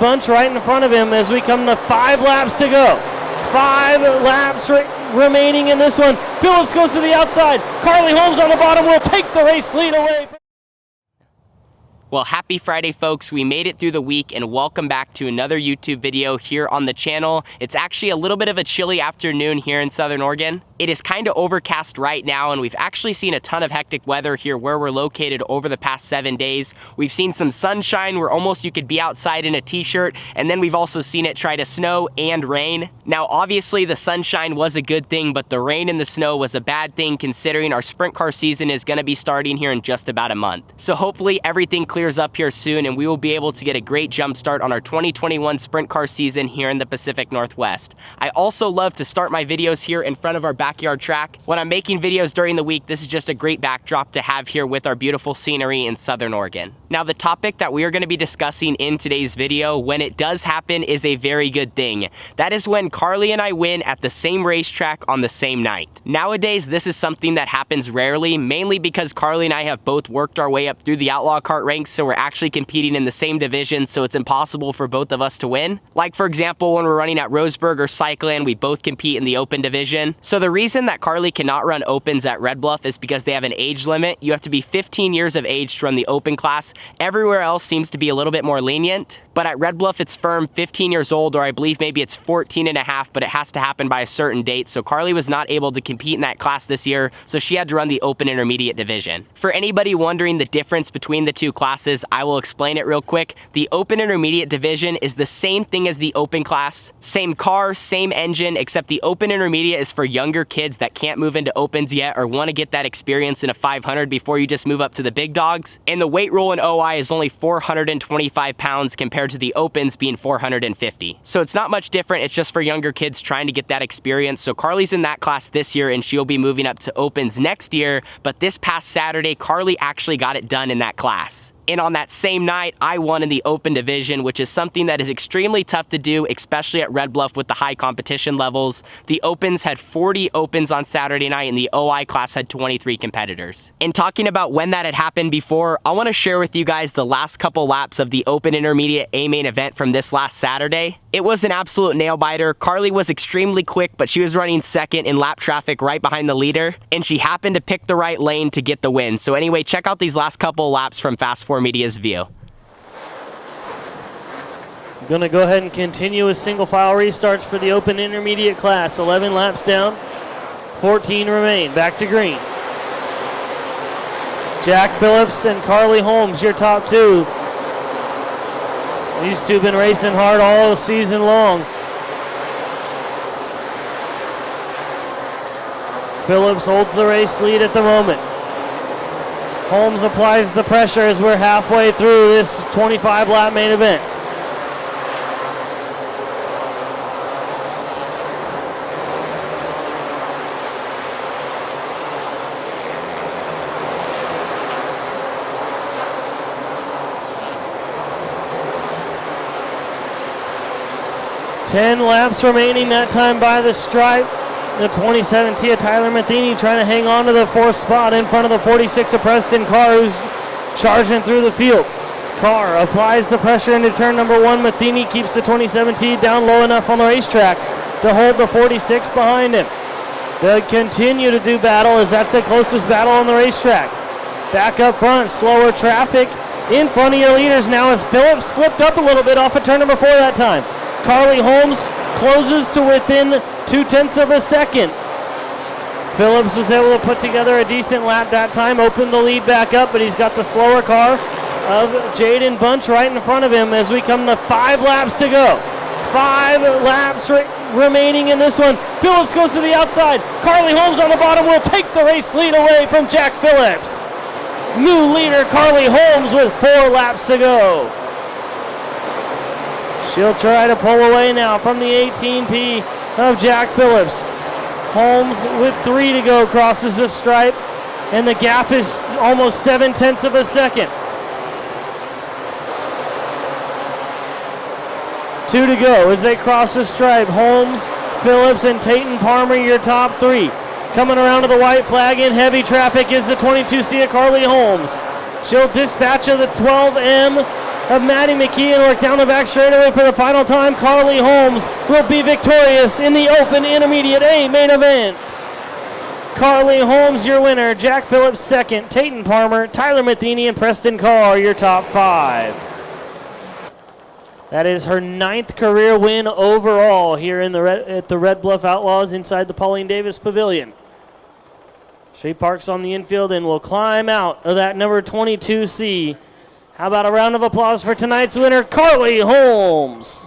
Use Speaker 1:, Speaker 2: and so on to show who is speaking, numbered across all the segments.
Speaker 1: Bunch right in front of him as we come to 5 laps to go. 5 laps remaining in this one. Phillips goes to the outside. Carly Holmes on the bottom will take the race lead away.
Speaker 2: Well, happy Friday, folks. We made it through the week, and welcome back to another YouTube video here on the channel. It's actually a little bit of a chilly afternoon here in Southern Oregon. It is kind of overcast right now, and we've actually seen a ton of hectic weather here where we're located over the past 7 days. We've seen some sunshine where almost you could be outside in a t-shirt, and then we've also seen it try to snow and rain. Now, obviously, the sunshine was a good thing, but the rain and the snow was a bad thing considering our sprint car season is going to be starting here in just about a month. So hopefully everything clears up here soon, and we will be able to get a great jump start on our 2021 sprint car season here in the Pacific Northwest. I also love to start my videos here in front of our backyard track. When I'm making videos during the week, this is just a great backdrop to have here with our beautiful scenery in Southern Oregon. Now, the topic that we are going to be discussing in today's video, when it does happen, is a very good thing. That is when Carly and I win at the same racetrack on the same night. Nowadays, this is something that happens rarely, mainly because Carly and I have both worked our way up through the Outlaw Kart ranks, so we're actually competing in the same division, so it's impossible for both of us to win. Like, for example, when we're running at Roseburg or Cycland, we both compete in the open division. So the reason that Carly cannot run opens at Red Bluff is because they have an age limit. You have to be 15 years of age to run the open class. Everywhere else seems to be a little bit more lenient, but at Red Bluff it's firm 15 years old, or I believe maybe it's 14 and a half, but it has to happen by a certain date. So Carly was not able to compete in that class this year, so she had to run the open intermediate division. For anybody wondering the difference between the two classes, I will explain it real quick. The open intermediate division is the same thing as the open class. Same car, same engine, except the open intermediate is for younger kids that can't move into opens yet or want to get that experience in a 500 before you just move up to the big dogs. And the weight rule in OI is only 425 pounds compared to the opens being 450. So it's not much different. It's just for younger kids trying to get that experience. So Carly's in that class this year, and she'll be moving up to opens next year. But this past Saturday, Carly actually got it done in that class. And on that same night, I won in the open division, which is something that is extremely tough to do, especially at Red Bluff with the high competition levels. The opens had 40 opens on Saturday night, and the OI class had 23 competitors. And talking about when that had happened before, I want to share with you guys the last couple laps of the open intermediate A main event from this last Saturday. It was an absolute nail biter. Carly was extremely quick, but she was running second in lap traffic right behind the leader, and she happened to pick the right lane to get the win. So anyway, check out these last couple laps from Fast 4 Media's view.
Speaker 1: I'm going to go ahead and continue with single file restarts for the open intermediate class. 11 laps down, 14 remain. Back to green. Jack Phillips and Carly Holmes, your top two. These two have been racing hard all season long. Phillips holds the race lead at the moment. Holmes applies the pressure as we're halfway through this 25-lap main event. Ten laps remaining, that time by the stripe. The 27 Tia Tyler Matheny trying to hang on to the fourth spot in front of the 46 of Preston Carr, who's charging through the field. Carr applies the pressure into turn number one. Matheny keeps the 27 T down low enough on the racetrack to hold the 46 behind him. They'll continue to do battle as that's the closest battle on the racetrack. Back up front, slower traffic in front of your leaders now as Phillips slipped up a little bit off of turn number 4 that time. Carly Holmes closes to within 0.2 of a second. Phillips was able to put together a decent lap that time, opened the lead back up, but he's got the slower car of Jaden Bunch right in front of him as we come to 5 laps to go. 5 laps remaining in this one. Phillips goes to the outside. Carly Holmes on the bottom will take the race lead away from Jack Phillips. New leader Carly Holmes with 4 laps to go. She'll try to pull away now from the 18P of Jack Phillips. Holmes with 3 to go crosses the stripe, and the gap is almost 0.7 of a second. 2 to go as they cross the stripe. Holmes, Phillips, and Tayton Palmer, your top 3. Coming around to the white flag in heavy traffic is the 22C of Carly Holmes. She'll dispatch of the 12M of Maddie McKee and work down the back straightaway for the final time. Carly Holmes will be victorious in the Open Intermediate A main event. Carly Holmes, your winner. Jack Phillips, second. Tayton Palmer, Tyler Matheny, and Preston Carr, your top 5. That is her 9th career win overall here in at the Red Bluff Outlaws inside the Pauline Davis Pavilion. She parks on the infield and will climb out of that number 22C. How about a round of applause for tonight's winner, Carly Holmes?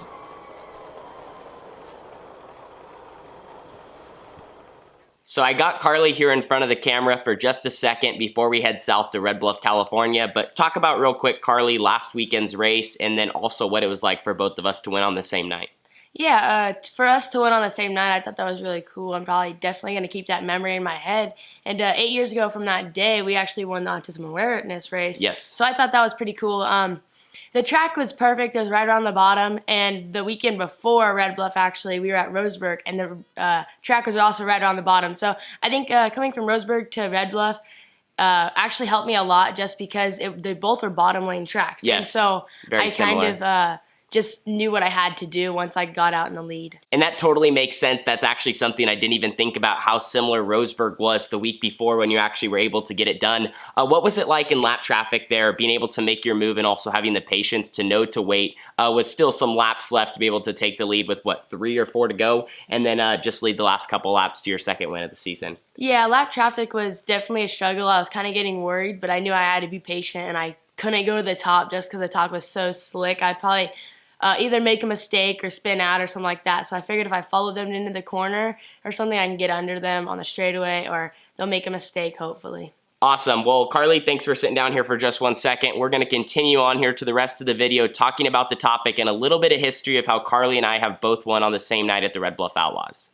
Speaker 2: So I got Carly here in front of the camera for just a second before we head south to Red Bluff, California. But talk about real quick, Carly, last weekend's race and then also what it was like for both of us to win on the same night.
Speaker 3: Yeah, for us to win on the same night, I thought that was really cool. I'm probably definitely going to keep that memory in my head. And 8 years ago from that day, we actually won the autism awareness race.
Speaker 2: Yes.
Speaker 3: So I thought that was pretty cool. The track was perfect. It was right around the bottom. And the weekend before Red Bluff, actually, we were at Roseburg, and the track was also right around the bottom. So I think coming from Roseburg to Red Bluff actually helped me a lot just because they both were bottom lane tracks.
Speaker 2: Yes,
Speaker 3: and so
Speaker 2: very similar.
Speaker 3: Kind of just knew what I had to do once I got out in the lead.
Speaker 2: And that totally makes sense. That's actually something I didn't even think about, how similar Roseburg was the week before when you actually were able to get it done. What was it like in lap traffic there, being able to make your move and also having the patience to know to wait with still some laps left to be able to take the lead with, 3 or 4 to go, and then just lead the last couple laps to your second win of the season?
Speaker 3: Yeah, lap traffic was definitely a struggle. I was kind of getting worried, but I knew I had to be patient, and I couldn't go to the top just because the top was so slick. I'd probably either make a mistake or spin out or something like that. So I figured if I follow them into the corner or something, I can get under them on the straightaway, or they'll make a mistake, hopefully.
Speaker 2: Awesome. Well, Carly, thanks for sitting down here for just 1 second. We're going to continue on here to the rest of the video talking about the topic and a little bit of history of how Carly and I have both won on the same night at the Red Bluff Outlaws.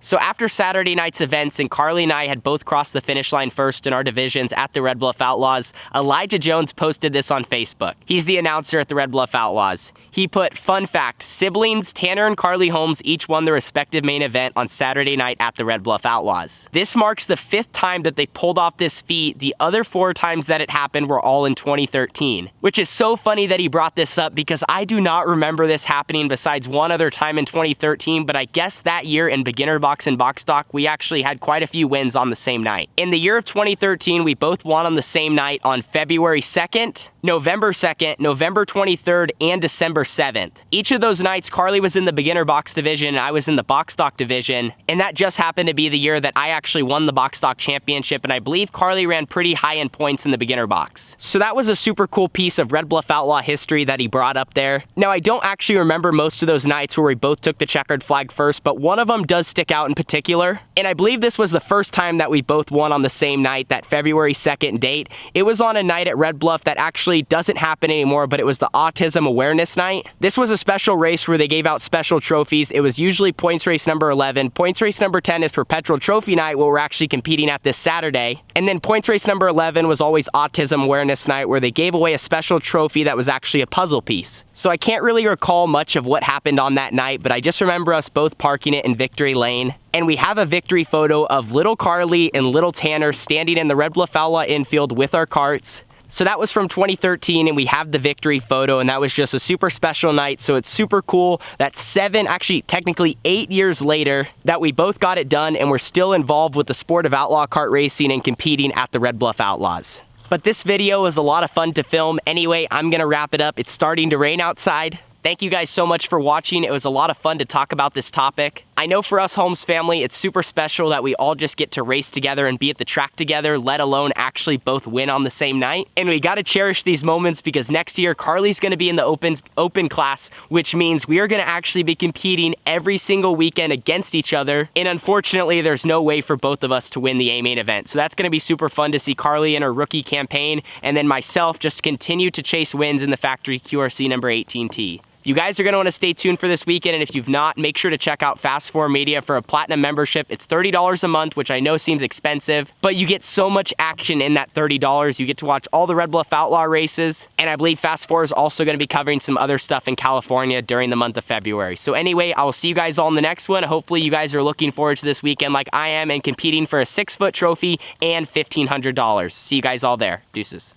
Speaker 2: So after Saturday night's events and Carly and I had both crossed the finish line first in our divisions at the Red Bluff Outlaws, Elijah Jones posted this on Facebook. He's the announcer at the Red Bluff Outlaws. He put, fun fact, siblings Tanner and Carly Holmes each won their respective main event on Saturday night at the Red Bluff Outlaws. This marks the 5th time that they pulled off this feat. The other 4 times that it happened were all in 2013, which is so funny that he brought this up because I do not remember this happening besides one other time in 2013, but I guess that year in beginner box and box stock, we actually had quite a few wins on the same night. In the year of 2013, we both won on the same night on February 2nd, November 2nd, November 23rd, and December 7th. Each of those nights, Carly was in the beginner box division, and I was in the box stock division, and that just happened to be the year that I actually won the box stock championship, and I believe Carly ran pretty high in points in the beginner box. So that was a super cool piece of Red Bluff Outlaw history that he brought up there. Now, I don't actually remember most of those nights where we both took the checkered flag first, but one of them does stick out in particular, and I believe this was the first time that we both won on the same night, that February 2nd date. It was on a night at Red Bluff that actually doesn't happen anymore, but it was the Autism Awareness Night. This was a special race where they gave out special trophies. It was usually points race number 11. Points race number 10 is Perpetual Trophy Night, where we're actually competing at this Saturday. And then points race number 11 was always Autism Awareness Night, where they gave away a special trophy that was actually a puzzle piece. So I can't really recall much of what happened on that night, but I just remember us both parking it in Victory Lane. And we have a victory photo of little Carly and little Tanner standing in the Red Bluff Outlaw infield with our carts. So that was from 2013, and we have the victory photo, and that was just a super special night. So it's super cool that technically 8 years later, that we both got it done, and we're still involved with the sport of outlaw kart racing and competing at the Red Bluff Outlaws. But this video was a lot of fun to film. Anyway, I'm gonna wrap it up. It's starting to rain outside. Thank you guys so much for watching. It was a lot of fun to talk about this topic. I know for us Holmes family, it's super special that we all just get to race together and be at the track together, let alone actually both win on the same night. And we gotta cherish these moments because next year, Carly's gonna be in the open class, which means we are gonna actually be competing every single weekend against each other. And unfortunately, there's no way for both of us to win the A main event. So that's gonna be super fun to see Carly in her rookie campaign, and then myself just continue to chase wins in the factory QRC number 18T. You guys are going to want to stay tuned for this weekend, and if you've not, make sure to check out Fast 4 Media for a platinum membership. It's $30 a month, which I know seems expensive, but you get so much action in that $30. You get to watch all the Red Bluff Outlaw races, and I believe Fast 4 is also going to be covering some other stuff in California during the month of February. So anyway, I will see you guys all in the next one. Hopefully you guys are looking forward to this weekend like I am and competing for a 6-foot trophy and $1,500. See you guys all there. Deuces.